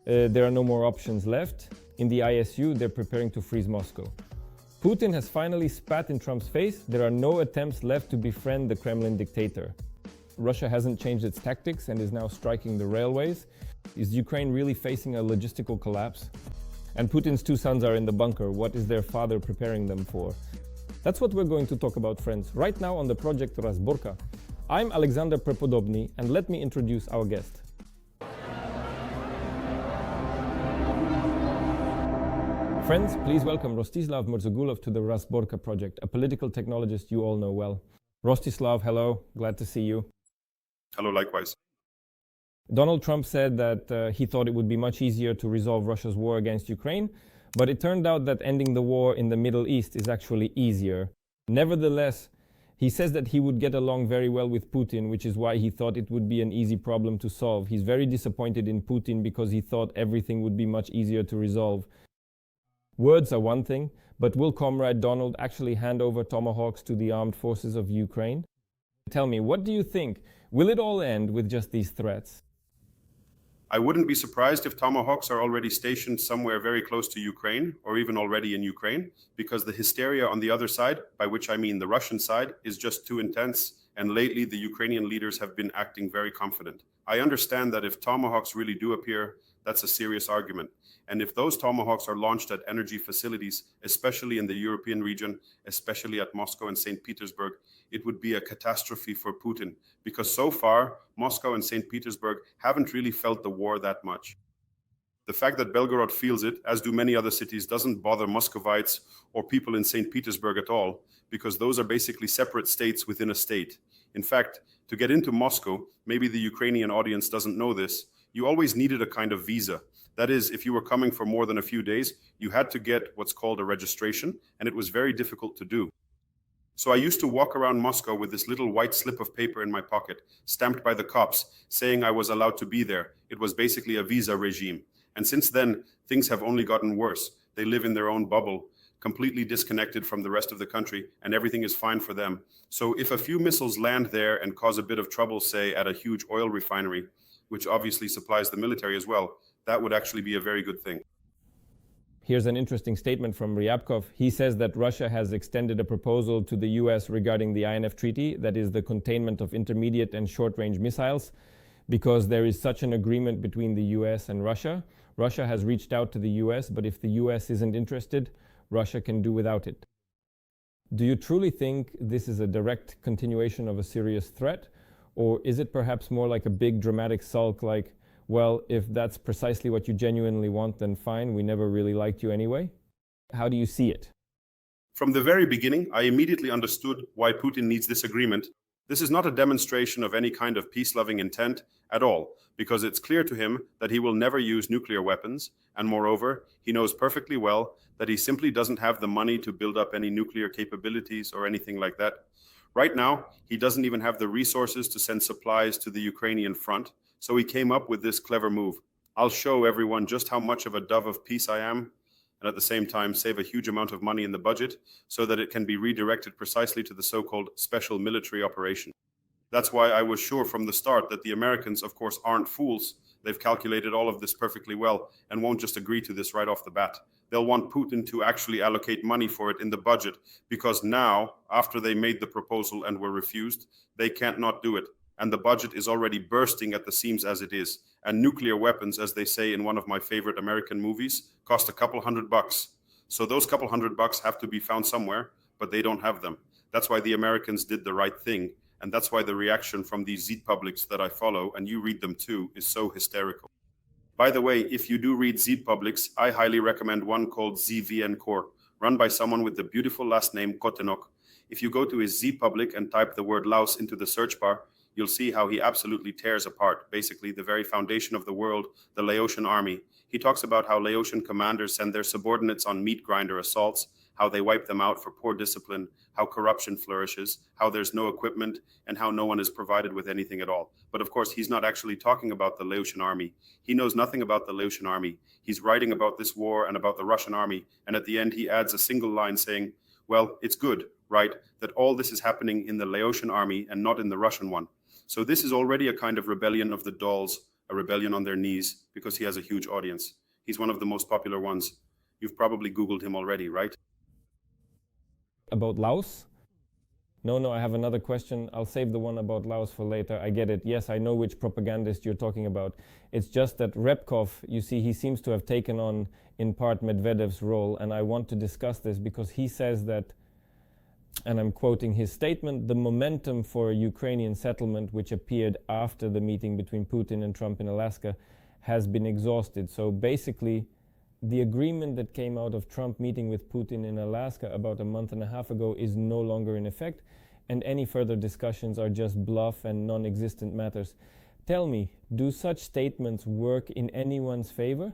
There are no more options left. In the ISU, they're preparing to freeze Moscow. Putin has finally spat in Trump's face. There are no attempts left to befriend the Kremlin dictator. Russia hasn't changed its tactics and is now striking the railways. Is Ukraine really facing a logistical collapse? And Putin's two sons are in the bunker. What is their father preparing them for? That's what we're going to talk about, friends, right now on the project Razborka. I'm Alexander Prepodobny, and let me introduce our guest. Friends, please welcome Rostislav Murzagulov to the Razborka project, a political technologist you all know well. Rostislav, hello, glad to see you. Hello, likewise. Donald Trump said that he thought it would be much easier to resolve Russia's war against Ukraine, but it turned out that ending the war in the Middle East is actually easier. Nevertheless, he says that he would get along very well with Putin, which is why he thought it would be an easy problem to solve. He's very disappointed in Putin because he thought everything would be much easier to resolve. Words are one thing, but will Comrade Donald actually hand over Tomahawks to the armed forces of Ukraine? Tell me, what do you think? Will it all end with just these threats? I wouldn't be surprised if Tomahawks are already stationed somewhere very close to Ukraine, or even already in Ukraine, because the hysteria on the other side, by which I mean the Russian side, is just too intense, and lately the Ukrainian leaders have been acting very confident. I understand that if Tomahawks really do appear, that's a serious argument. And if those Tomahawks are launched at energy facilities, especially in the European region, especially at Moscow and St. Petersburg, it would be a catastrophe for Putin, because so far, Moscow and St. Petersburg haven't really felt the war that much. The fact that Belgorod feels it, as do many other cities, doesn't bother Muscovites or people in St. Petersburg at all, because those are basically separate states within a state. In fact, to get into Moscow, maybe the Ukrainian audience doesn't know this, you always needed a kind of visa. That is, if you were coming for more than a few days, you had to get what's called a registration, and it was very difficult to do. So I used to walk around Moscow with this little white slip of paper in my pocket, stamped by the cops, saying I was allowed to be there. It was basically a visa regime. And since then, things have only gotten worse. They live in their own bubble, completely disconnected from the rest of the country, and everything is fine for them. So if a few missiles land there and cause a bit of trouble, say, at a huge oil refinery, which obviously supplies the military as well, that would actually be a very good thing. Here's an interesting statement from Ryabkov. He says that Russia has extended a proposal to the US regarding the INF Treaty, that is the containment of intermediate and short-range missiles, because there is such an agreement between the US and Russia. Russia has reached out to the US, but if the US isn't interested, Russia can do without it. Do you truly think this is a direct continuation of a serious threat? Or is it perhaps more like a big dramatic sulk like, well, if that's precisely what you genuinely want, then fine, we never really liked you anyway? How do you see it? From the very beginning, I immediately understood why Putin needs this agreement. This is not a demonstration of any kind of peace-loving intent at all, because it's clear to him that he will never use nuclear weapons, and moreover, he knows perfectly well that he simply doesn't have the money to build up any nuclear capabilities or anything like that. Right now, he doesn't even have the resources to send supplies to the Ukrainian front, so he came up with this clever move. I'll show everyone just how much of a dove of peace I am, and at the same time save a huge amount of money in the budget so that it can be redirected precisely to the so-called special military operation. That's why I was sure from the start that the Americans, of course, aren't fools. They've calculated all of this perfectly well and won't just agree to this right off the bat. They'll want Putin to actually allocate money for it in the budget, because now, after they made the proposal and were refused, they can't not do it. And the budget is already bursting at the seams as it is. And nuclear weapons, as they say in one of my favorite American movies, cost a couple $100. So those couple $100 have to be found somewhere, but they don't have them. That's why the Americans did the right thing. And that's why the reaction from these Z publics that I follow, and you read them too, is so hysterical. By the way, if you do read Z publics, I highly recommend one called ZVN Core, run by someone with the beautiful last name Kotenok. If you go to his Z public and type the word Laos into the search bar, you'll see how he absolutely tears apart, basically, the very foundation of the world, the Laotian army. He talks about how Laotian commanders send their subordinates on meat grinder assaults, how they wipe them out for poor discipline, how corruption flourishes, how there's no equipment, and how no one is provided with anything at all. But of course, he's not actually talking about the Laotian army. He knows nothing about the Laotian army. He's writing about this war and about the Russian army, and at the end he adds a single line saying, well, it's good, right, that all this is happening in the Laotian army and not in the Russian one. So this is already a kind of rebellion of the dolls a rebellion on their knees, because he has a huge audience. He's one of the most popular ones. You've probably Googled him already, right? About Laos? No, I have another question. I'll save the one about Laos for later. I get it. Yes, I know which propagandist you're talking about. It's just that Repkov, you see, he seems to have taken on, in part, Medvedev's role, and I want to discuss this because he says that, and I'm quoting his statement, the momentum for a Ukrainian settlement, which appeared after the meeting between Putin and Trump in Alaska, has been exhausted. So basically, the agreement that came out of Trump meeting with Putin in Alaska about a month and a half ago is no longer in effect, and any further discussions are just bluff and non-existent matters. Tell me, do such statements work in anyone's favor?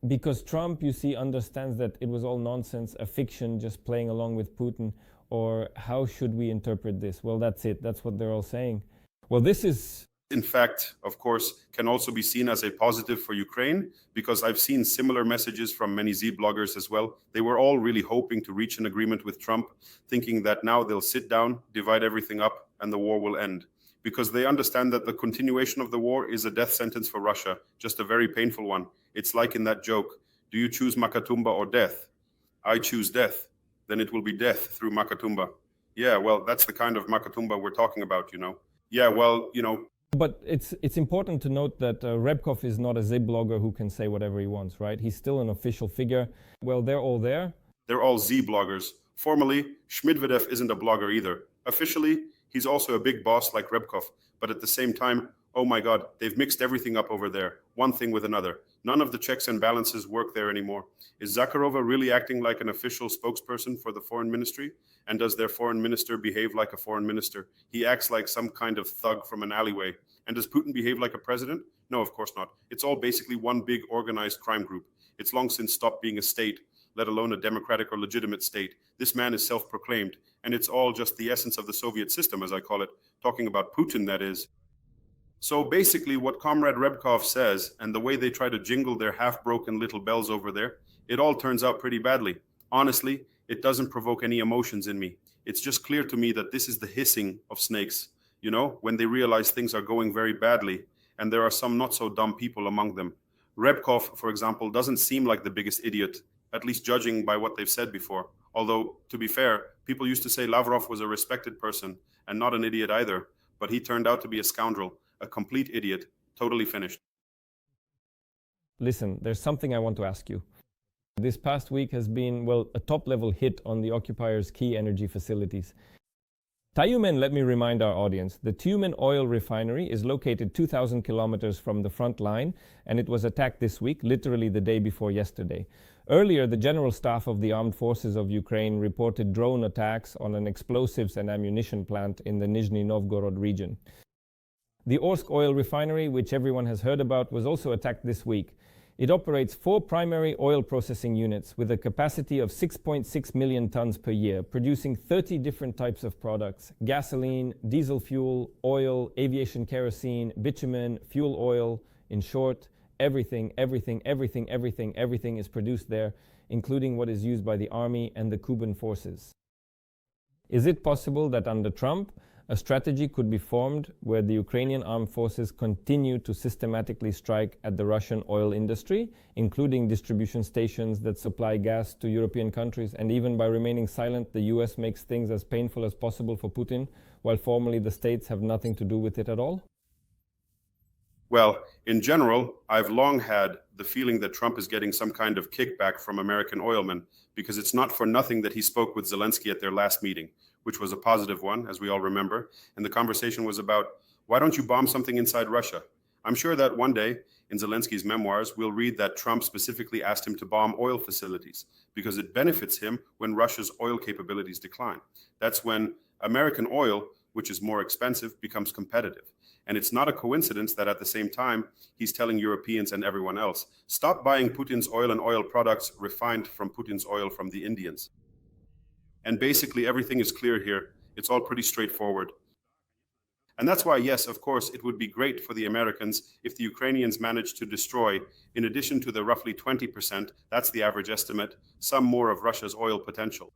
Because Trump, you see, understands that it was all nonsense, a fiction, just playing along with Putin. Or how should we interpret this? Well, that's it. That's what they're all saying. Well, this is... In fact, of course, can also be seen as a positive for Ukraine, because I've seen similar messages from many Z bloggers as well. They were all really hoping to reach an agreement with Trump, thinking that now they'll sit down, divide everything up, and the war will end. Because they understand that the continuation of the war is a death sentence for Russia, just a very painful one. It's like in that joke, do you choose Makatumba or death? I choose death. Then it will be death through Makatumba. Yeah, well, that's the kind of Makatumba we're talking about, you know. Yeah, well, you know. But it's important to note that Repkov is not a Z blogger who can say whatever he wants, right? He's still an official figure. Well, they're all there. They're all Z bloggers. Formally, Schmidvedev isn't a blogger either. Officially, he's also a big boss like Repkov. But at the same time, oh my God, they've mixed everything up over there, one thing with another. None of the checks and balances work there anymore. Is Zakharova really acting like an official spokesperson for the foreign ministry? And does their foreign minister behave like a foreign minister? He acts like some kind of thug from an alleyway. And does Putin behave like a president? No, of course not. It's all basically one big organized crime group. It's long since stopped being a state, let alone a democratic or legitimate state. This man is self-proclaimed, and it's all just the essence of the Soviet system, as I call it, talking about Putin, that is. So basically what Comrade Repkov says, and the way they try to jingle their half-broken little bells over there, it all turns out pretty badly. Honestly, it doesn't provoke any emotions in me. It's just clear to me that this is the hissing of snakes, you know, when they realize things are going very badly, and there are some not so dumb people among them. Repkov, for example, doesn't seem like the biggest idiot, at least judging by what they've said before. Although, to be fair, people used to say Lavrov was a respected person, and not an idiot either, but he turned out to be a scoundrel. A complete idiot, totally finished. Listen, there's something I want to ask you. This past week has been, well, a top-level hit on the occupiers' key energy facilities. Tyumen, let me remind our audience, the Tyumen oil refinery is located 2,000 kilometers from the front line, and it was attacked this week, literally the day before yesterday. Earlier, the General Staff of the Armed Forces of Ukraine reported drone attacks on an explosives and ammunition plant in the Nizhny Novgorod region. The Orsk oil refinery, which everyone has heard about, was also attacked this week. It operates 4 primary oil processing units with a capacity of 6.6 million tons per year, producing 30 different types of products: gasoline, diesel fuel, oil, aviation kerosene, bitumen, fuel oil. In short, everything is produced there, including what is used by the army and the Cuban forces. Is it possible that under Trump, a strategy could be formed where the Ukrainian armed forces continue to systematically strike at the Russian oil industry, including distribution stations that supply gas to European countries, and even by remaining silent, the US makes things as painful as possible for Putin, while formally the states have nothing to do with it at all? Well, in general, I've long had the feeling that Trump is getting some kind of kickback from American oilmen, because it's not for nothing that he spoke with Zelensky at their last meeting, which was a positive one, as we all remember. And the conversation was about, why don't you bomb something inside Russia? I'm sure that one day, in Zelensky's memoirs, we'll read that Trump specifically asked him to bomb oil facilities, because it benefits him when Russia's oil capabilities decline. That's when American oil, which is more expensive, becomes competitive. And it's not a coincidence that at the same time, he's telling Europeans and everyone else, stop buying Putin's oil and oil products refined from Putin's oil from the Indians. And basically everything is clear here. It's all pretty straightforward. And that's why, yes, of course, it would be great for the Americans if the Ukrainians managed to destroy, in addition to the roughly 20%, that's the average estimate, some more of Russia's oil potential.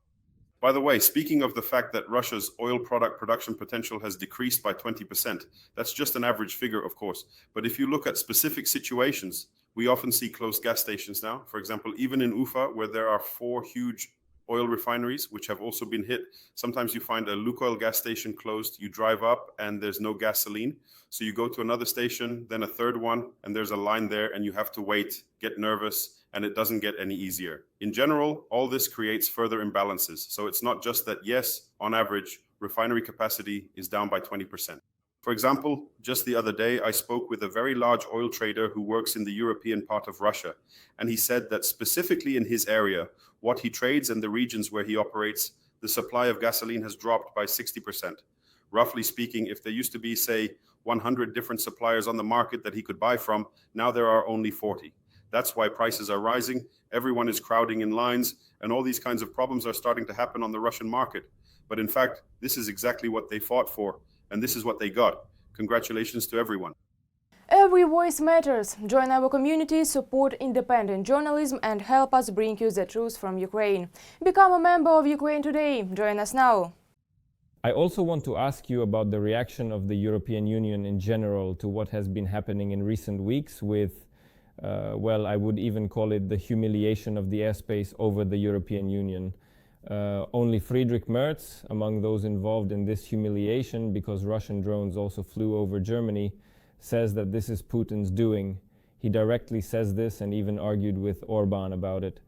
By the way, speaking of the fact that Russia's oil product production potential has decreased by 20%, that's just an average figure, of course. But if you look at specific situations, we often see closed gas stations now. For example, even in Ufa, where there are 4 huge oil refineries, which have also been hit. Sometimes you find a Lukoil gas station closed, you drive up and there's no gasoline. So you go to another station, then a third one, and there's a line there and you have to wait, get nervous, and it doesn't get any easier. In general, all this creates further imbalances. So it's not just that, yes, on average, refinery capacity is down by 20%. For example, just the other day, I spoke with a very large oil trader who works in the European part of Russia. And he said that specifically in his area, what he trades and the regions where he operates, the supply of gasoline has dropped by 60%. Roughly speaking, if there used to be, say, 100 different suppliers on the market that he could buy from, now there are only 40. That's why prices are rising, everyone is crowding in lines, and all these kinds of problems are starting to happen on the Russian market. But in fact, this is exactly what they fought for, and this is what they got. Congratulations to everyone. Every voice matters. Join our community, support independent journalism and help us bring you the truth from Ukraine. Become a member of Ukraine Today. Join us now. I also want to ask you about the reaction of the European Union in general to what has been happening in recent weeks with, well, I would even call it the humiliation of the airspace over the European Union. Only Friedrich Merz, among those involved in this humiliation because Russian drones also flew over Germany, says that this is Putin's doing. He directly says this and even argued with Orban about it.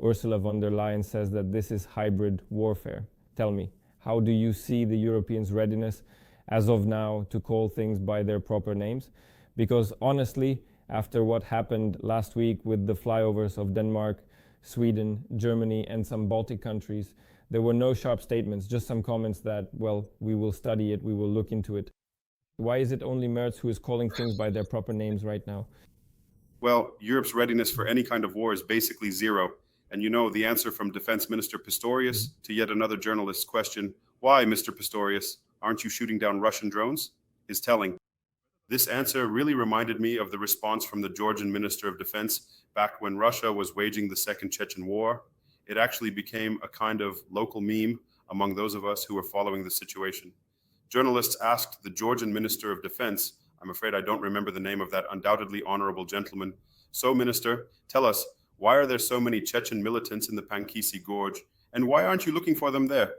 Ursula von der Leyen says that this is hybrid warfare. Tell me, how do you see the Europeans' readiness as of now to call things by their proper names? Because honestly, after what happened last week with the flyovers of Denmark, Sweden, Germany, and some Baltic countries, there were no sharp statements, just some comments that, well, we will study it, we will look into it. Why is it only Merz who is calling things by their proper names right now? Well, Europe's readiness for any kind of war is basically zero. And you know the answer from Defense Minister Pistorius to yet another journalist's question, why, Mr. Pistorius, aren't you shooting down Russian drones? Is telling. This answer really reminded me of the response from the Georgian Minister of Defense back when Russia was waging the Second Chechen War. It actually became a kind of local meme among those of us who were following the situation. Journalists asked the Georgian Minister of Defense, I'm afraid I don't remember the name of that undoubtedly honorable gentleman, so Minister, tell us, why are there so many Chechen militants in the Pankisi Gorge, and why aren't you looking for them there?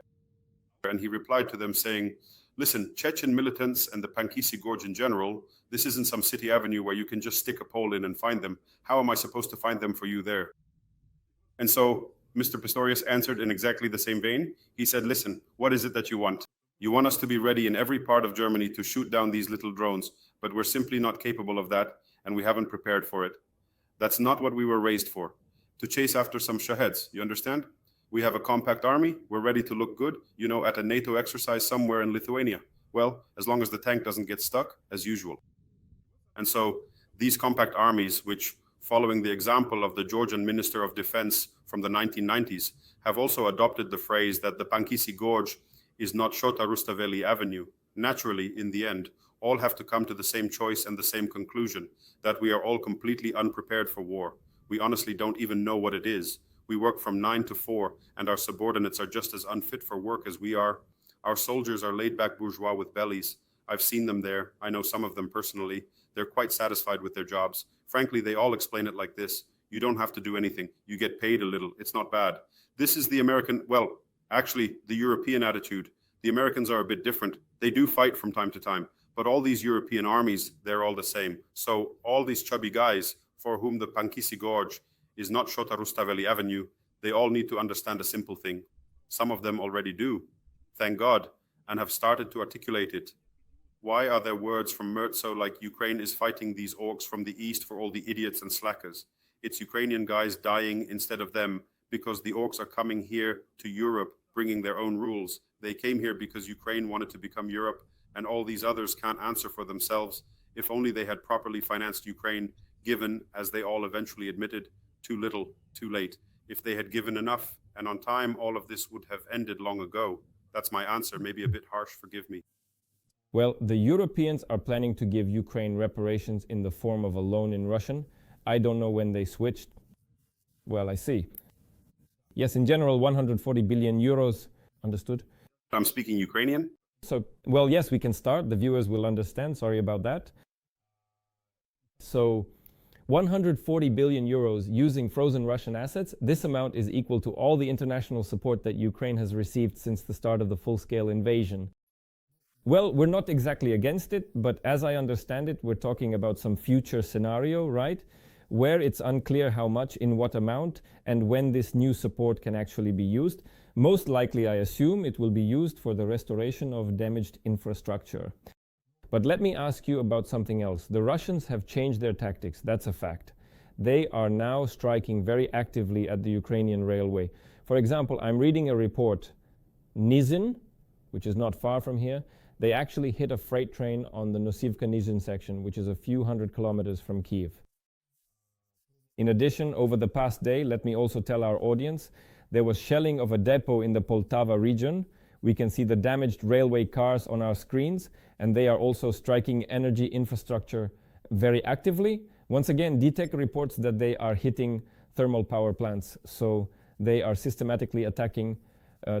And he replied to them saying, listen, Chechen militants and the Pankisi Gorge in general, this isn't some city avenue where you can just stick a pole in and find them. How am I supposed to find them for you there? And so Mr. Pistorius answered in exactly the same vein. He said, listen, what is it that you want? You want us to be ready in every part of Germany to shoot down these little drones, but we're simply not capable of that, and we haven't prepared for it. That's not what we were raised for, to chase after some Shaheds, you understand? We have a compact army, we're ready to look good, you know, at a NATO exercise somewhere in Lithuania. Well, as long as the tank doesn't get stuck, as usual. And so these compact armies, which, following the example of the Georgian Minister of Defense from the 1990s, have also adopted the phrase that the Pankisi Gorge is not Shota Rustaveli Avenue. Naturally, in the end, all have to come to the same choice and the same conclusion, that we are all completely unprepared for war. We honestly don't even know what it is. We work from 9 to 4, and our subordinates are just as unfit for work as we are. Our soldiers are laid-back bourgeois with bellies. I've seen them there. I know some of them personally. They're quite satisfied with their jobs. Frankly, they all explain it like this. You don't have to do anything. You get paid a little. It's not bad. This is the American, well, actually, the European attitude. The Americans are a bit different. They do fight from time to time, but all these European armies, they're all the same. So all these chubby guys for whom the Pankisi Gorge is not Shota Rustaveli Avenue, they all need to understand a simple thing. Some of them already do, thank God, and have started to articulate it. Why are there words from Merzo like Ukraine is fighting these orcs from the east for all the idiots and slackers? It's Ukrainian guys dying instead of them because the orcs are coming here to Europe bringing their own rules. They came here because Ukraine wanted to become Europe, and all these others can't answer for themselves. If only they had properly financed Ukraine, given, as they all eventually admitted, too little, too late. If they had given enough and on time, all of this would have ended long ago. That's my answer, maybe a bit harsh, forgive me. Well, the Europeans are planning to give Ukraine reparations in the form of a loan in Russian. I don't know when they switched. Well, I see. Yes, in general, 140 billion euros Understood? I'm speaking Ukrainian. So, well, yes, we can start. The viewers will understand. Sorry about that. So, 140 billion euros using frozen Russian assets. This amount is equal to all the international support that Ukraine has received since the start of the full-scale invasion. Well, we're not exactly against it, but as I understand it, we're talking about some future scenario, right? Where it's unclear how much, in what amount, and when this new support can actually be used. Most likely, I assume, it will be used for the restoration of damaged infrastructure. But let me ask you about something else. The Russians have changed their tactics, that's a fact. They are now striking very actively at the Ukrainian railway. For example, I'm reading a report. Nizhyn, which is not far from here, they actually hit a freight train on the Nosivka-Nizhyn section, which is a few hundred kilometers from Kyiv. In addition, over the past day, let me also tell our audience, there was shelling of a depot in the Poltava region. We can see the damaged railway cars on our screens, and they are also striking energy infrastructure very actively. Once again, DTEC reports that they are hitting thermal power plants, so they are systematically attacking,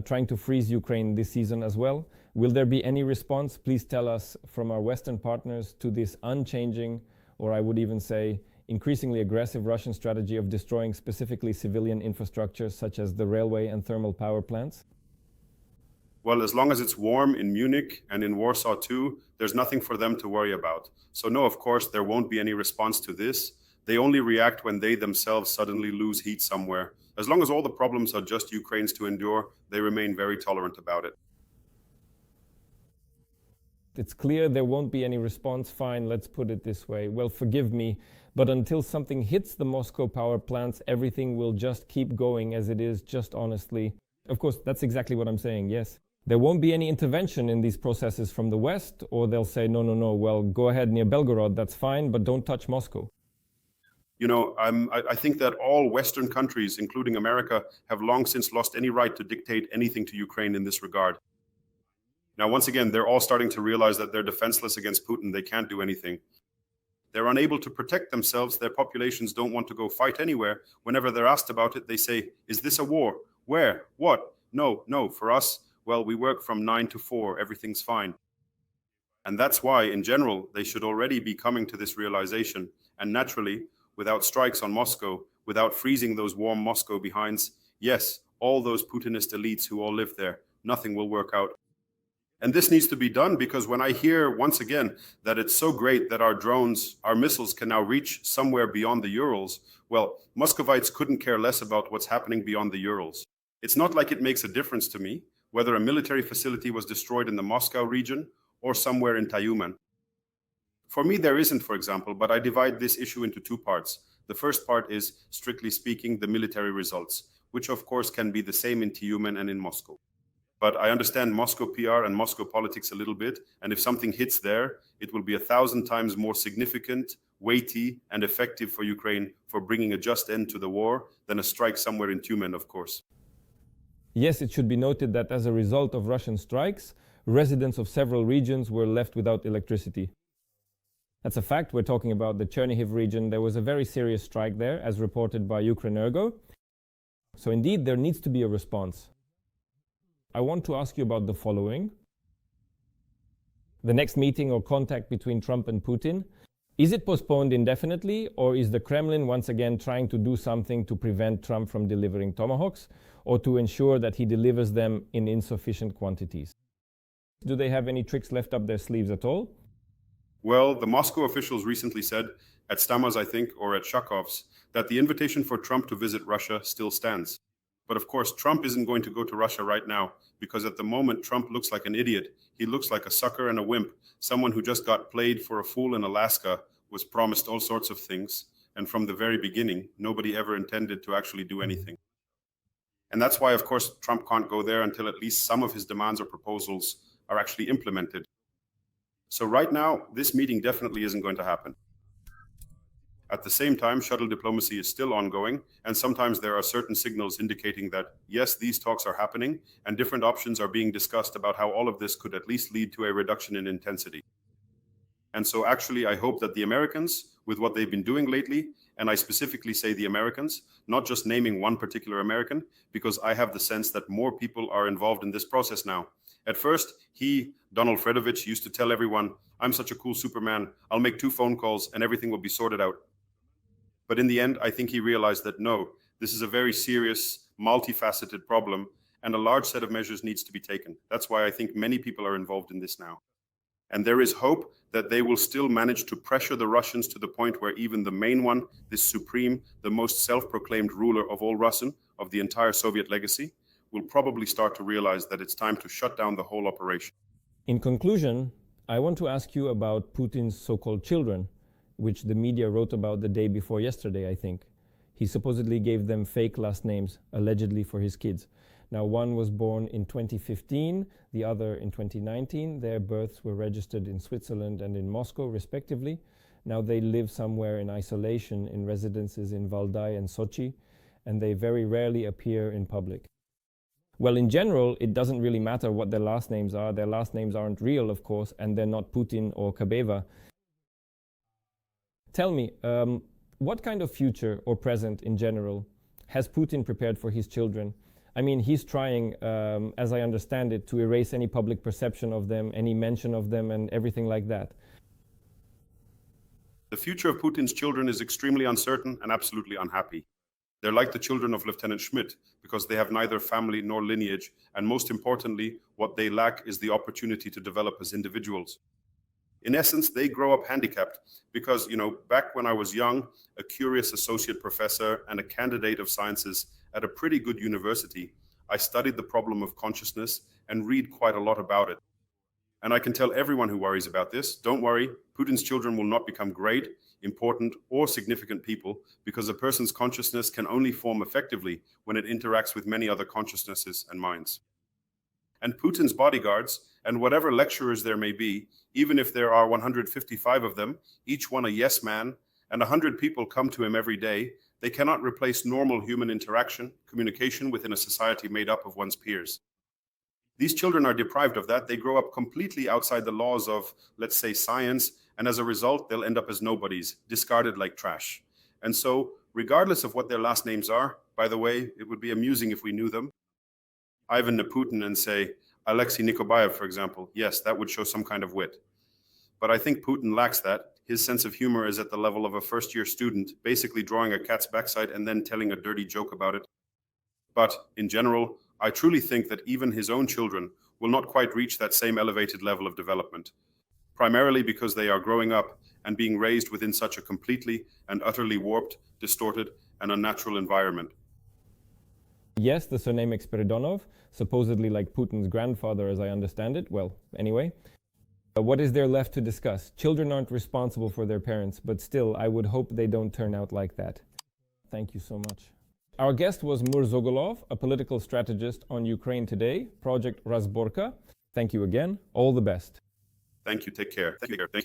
trying to freeze Ukraine this season as well. Will there be any response? Please tell us from our Western partners to this unchanging, or I would even say increasingly aggressive Russian strategy of destroying specifically civilian infrastructure such as the railway and thermal power plants? Well, as long as it's warm in Munich and in Warsaw too, there's nothing for them to worry about. So no, of course, there won't be any response to this. They only react when they themselves suddenly lose heat somewhere. As long as all the problems are just Ukraine's to endure, they remain very tolerant about it. It's clear there won't be any response. Fine, let's put it this way. Well, forgive me, but until something hits the Moscow power plants, everything will just keep going as it is, just honestly. Of course, that's exactly what I'm saying, yes. There won't be any intervention in these processes from the West, or they'll say, no, well, go ahead near Belgorod, that's fine, but don't touch Moscow. You know, I think that all Western countries, including America, have long since lost any right to dictate anything to Ukraine in this regard. Now, once again, they're all starting to realize that they're defenseless against Putin. They can't do anything. They're unable to protect themselves. Their populations don't want to go fight anywhere. Whenever they're asked about it, they say, is this a war? Where? What? No, for us, well, we work from 9 to 4. Everything's fine. And that's why, in general, they should already be coming to this realization. And naturally, without strikes on Moscow, without freezing those warm Moscow behinds, yes, all those Putinist elites who all live there, nothing will work out. And this needs to be done because when I hear once again that it's so great that our drones, our missiles can now reach somewhere beyond the Urals, well, Muscovites couldn't care less about what's happening beyond the Urals. It's not like it makes a difference to me whether a military facility was destroyed in the Moscow region or somewhere in Tyumen. For me, there isn't, for example, but I divide this issue into two parts. The first part is, strictly speaking, the military results, which of course can be the same in Tyumen and in Moscow. But I understand Moscow PR and Moscow politics a little bit, and if something hits there, it will be 1,000 times more significant, weighty, and effective for Ukraine for bringing a just end to the war than a strike somewhere in Tyumen, of course. Yes, it should be noted that as a result of Russian strikes, residents of several regions were left without electricity. That's a fact. We're talking about the Chernihiv region. There was a very serious strike there, as reported by Ukrenergo. So indeed, there needs to be a response. I want to ask you about the following. The next meeting or contact between Trump and Putin, is it postponed indefinitely, or is the Kremlin once again trying to do something to prevent Trump from delivering Tomahawks, or to ensure that he delivers them in insufficient quantities? Do they have any tricks left up their sleeves at all? Well, the Moscow officials recently said, at Stama's, I think, or at Shakov's, that the invitation for Trump to visit Russia still stands. But of course, Trump isn't going to go to Russia right now, because at the moment, Trump looks like an idiot. He looks like a sucker and a wimp, someone who just got played for a fool in Alaska, was promised all sorts of things, and from the very beginning, nobody ever intended to actually do anything. And that's why, of course, Trump can't go there until at least some of his demands or proposals are actually implemented. So right now, this meeting definitely isn't going to happen. At the same time, shuttle diplomacy is still ongoing, and sometimes there are certain signals indicating that, yes, these talks are happening, and different options are being discussed about how all of this could at least lead to a reduction in intensity. And so actually, I hope that the Americans, with what they've been doing lately, and I specifically say the Americans, not just naming one particular American, because I have the sense that more people are involved in this process now. At first, Donald Fredovich, used to tell everyone, I'm such a cool Superman, I'll make 2 phone calls and everything will be sorted out. But in the end, I think he realized that no, this is a very serious, multifaceted problem, and a large set of measures needs to be taken. That's why I think many people are involved in this now. And there is hope that they will still manage to pressure the Russians to the point where even the main one, this supreme, the most self-proclaimed ruler of all Russian, of the entire Soviet legacy, will probably start to realize that it's time to shut down the whole operation. In conclusion, I want to ask you about Putin's so-called children, which the media wrote about the day before yesterday, I think. He supposedly gave them fake last names, allegedly for his kids. Now, one was born in 2015, the other in 2019. Their births were registered in Switzerland and in Moscow, respectively. Now they live somewhere in isolation in residences in Valdai and Sochi, and they very rarely appear in public. Well, in general, it doesn't really matter what their last names are. Their last names aren't real, of course, and they're not Putin or Kabeva. Tell me, what kind of future or present in general has Putin prepared for his children? I mean, he's trying, as I understand it, to erase any public perception of them, any mention of them, and everything like that. The future of Putin's children is extremely uncertain and absolutely unhappy. They're like the children of Lieutenant Schmidt because they have neither family nor lineage, and most importantly, what they lack is the opportunity to develop as individuals. In essence, they grow up handicapped because, back when I was young, a curious associate professor and a candidate of sciences at a pretty good university, I studied the problem of consciousness and read quite a lot about it. And I can tell everyone who worries about this, don't worry, Putin's children will not become great, important, or significant people because a person's consciousness can only form effectively when it interacts with many other consciousnesses and minds. And Putin's bodyguards, and whatever lecturers there may be, even if there are 155 of them, each one a yes man, and 100 people come to him every day, they cannot replace normal human interaction, communication within a society made up of one's peers. These children are deprived of that. They grow up completely outside the laws of, let's say, science, and as a result, they'll end up as nobodies, discarded like trash. And so, regardless of what their last names are, by the way, it would be amusing if we knew them, Ivan Neputin and say, Alexei Nikobayev, for example, yes, that would show some kind of wit. But I think Putin lacks that. His sense of humor is at the level of a first-year student, basically drawing a cat's backside and then telling a dirty joke about it. But in general, I truly think that even his own children will not quite reach that same elevated level of development, primarily because they are growing up and being raised within such a completely and utterly warped, distorted, and unnatural environment. Yes, the surname Spiridonov, supposedly like Putin's grandfather, as I understand it. Well, anyway. What is there left to discuss? Children aren't responsible for their parents, but still, I would hope they don't turn out like that. Thank you so much. Our guest was Murzagulov, a political strategist on Ukraine Today, Project Razborka. Thank you again. All the best. Thank you. Take care. Thank you.